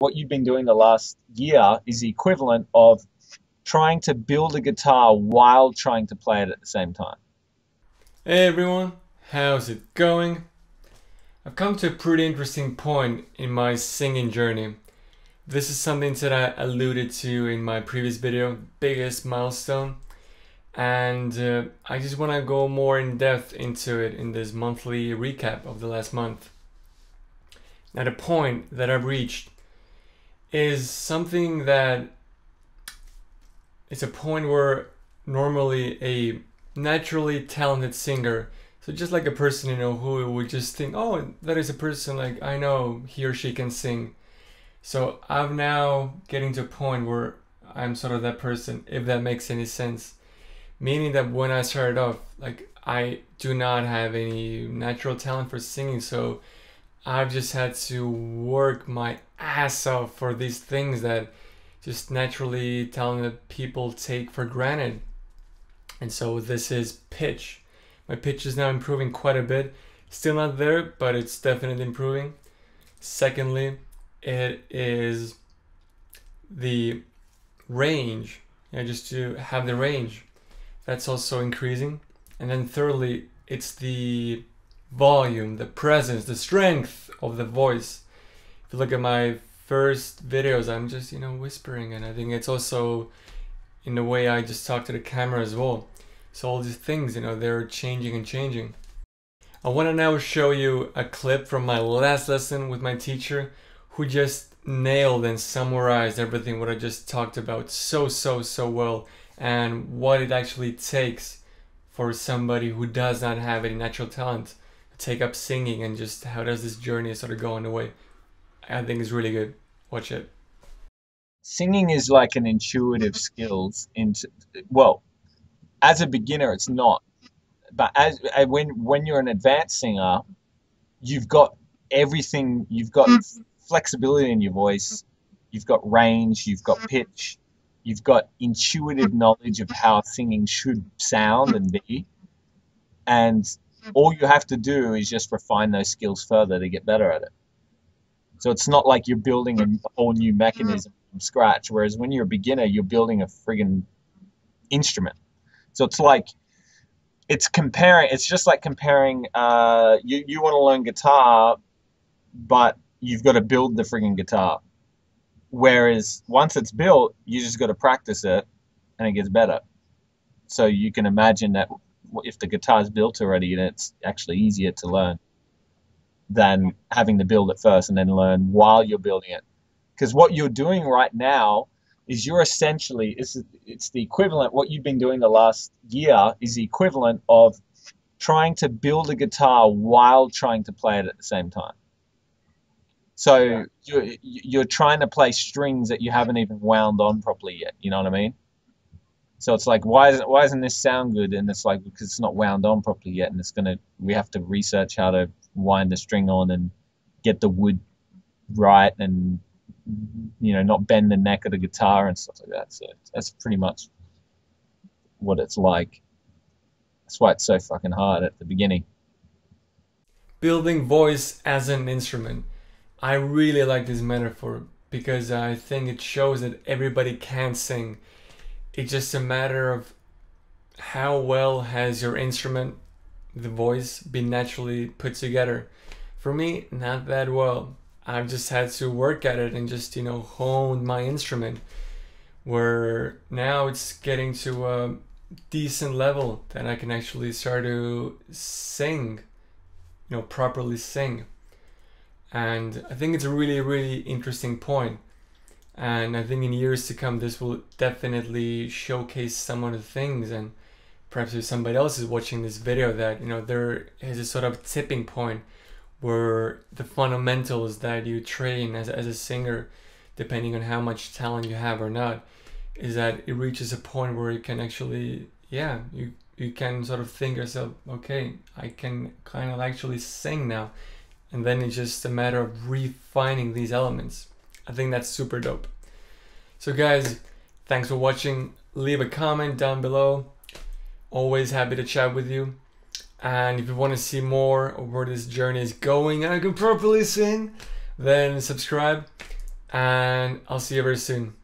what you've been doing the last year is the equivalent of trying to build a guitar while trying to play it at the same time. Hey everyone, how's it going? I've come to a pretty interesting point in my singing journey. This is something that I alluded to in my previous video, biggest milestone, and I just want to go more in depth into it in this monthly recap of the last month. Now the point that I've reached is something that it's a point where normally a naturally talented singer, so just like a person who would just think, oh, that is a person, like I know he or she can sing. So I'm now getting to a point where I'm sort of that person, if that makes any sense. Meaning that when I started off, like I do not have any natural talent for singing, so I've just had to work my ass off for these things that just naturally talented people take for granted. And so this is pitch. My pitch is now improving quite a bit. Still not there, but it's definitely improving. Secondly, it is the range. Just to have the range. That's also increasing. And then thirdly, it's the volume, the presence, the strength of the voice. If you look at my first videos, I'm just, whispering, and I think it's also in the way I just talk to the camera as well. So all these things, they're changing and changing. I want to now show you a clip from my last lesson with my teacher, who just nailed and summarized everything what I just talked about so well, and what it actually takes for somebody who does not have any natural talent to take up singing, and just how does this journey sort of go on the way. I think it's really good. Watch it. Singing is like an intuitive skills. Well, as a beginner, it's not. But when you're an advanced singer, you've got everything. You've got flexibility in your voice. You've got range. You've got pitch. You've got intuitive knowledge of how singing should sound and be. And all you have to do is just refine those skills further to get better at it. So it's not like you're building a whole new mechanism from scratch. Whereas when you're a beginner, you're building a friggin' instrument. So it's just like comparing, you want to learn guitar, but you've got to build the friggin' guitar. Whereas once it's built, you just got to practice it and it gets better. So you can imagine that if the guitar is built already, then it's actually easier to learn than having to build it first and then learn while you're building it. Because what you're doing right now is you're essentially, it's the equivalent, what you've been doing the last year is the equivalent of trying to build a guitar while trying to play it at the same time. So you're trying to play strings that you haven't even wound on properly yet. You know what I mean? So it's like, why doesn't this sound good? And it's like, because it's not wound on properly yet, and we have to research how to wind the string on and get the wood right, and not bend the neck of the guitar and stuff like that. So that's pretty much what it's like. That's why it's so fucking hard at the beginning. Building voice as an instrument. I really like this metaphor because I think it shows that everybody can sing. It's just a matter of how well has your instrument, the voice, been naturally put together. For me, not that well. I've just had to work at it and just, hone my instrument, where now it's getting to a decent level that I can actually start to sing, properly sing. And I think it's a really interesting point. And I think in years to come, this will definitely showcase some of the things. And perhaps if somebody else is watching this video, that, there is a sort of tipping point where the fundamentals that you train as a singer, depending on how much talent you have or not, is that it reaches a point where you can actually, you can sort of think yourself, okay, I can kind of actually sing now. And then it's just a matter of refining these elements. I think that's super dope. So guys, thanks for watching. Leave a comment down below. Always happy to chat with you. And if you want to see more of where this journey is going and I can properly sing, then subscribe. and I'll see you very soon.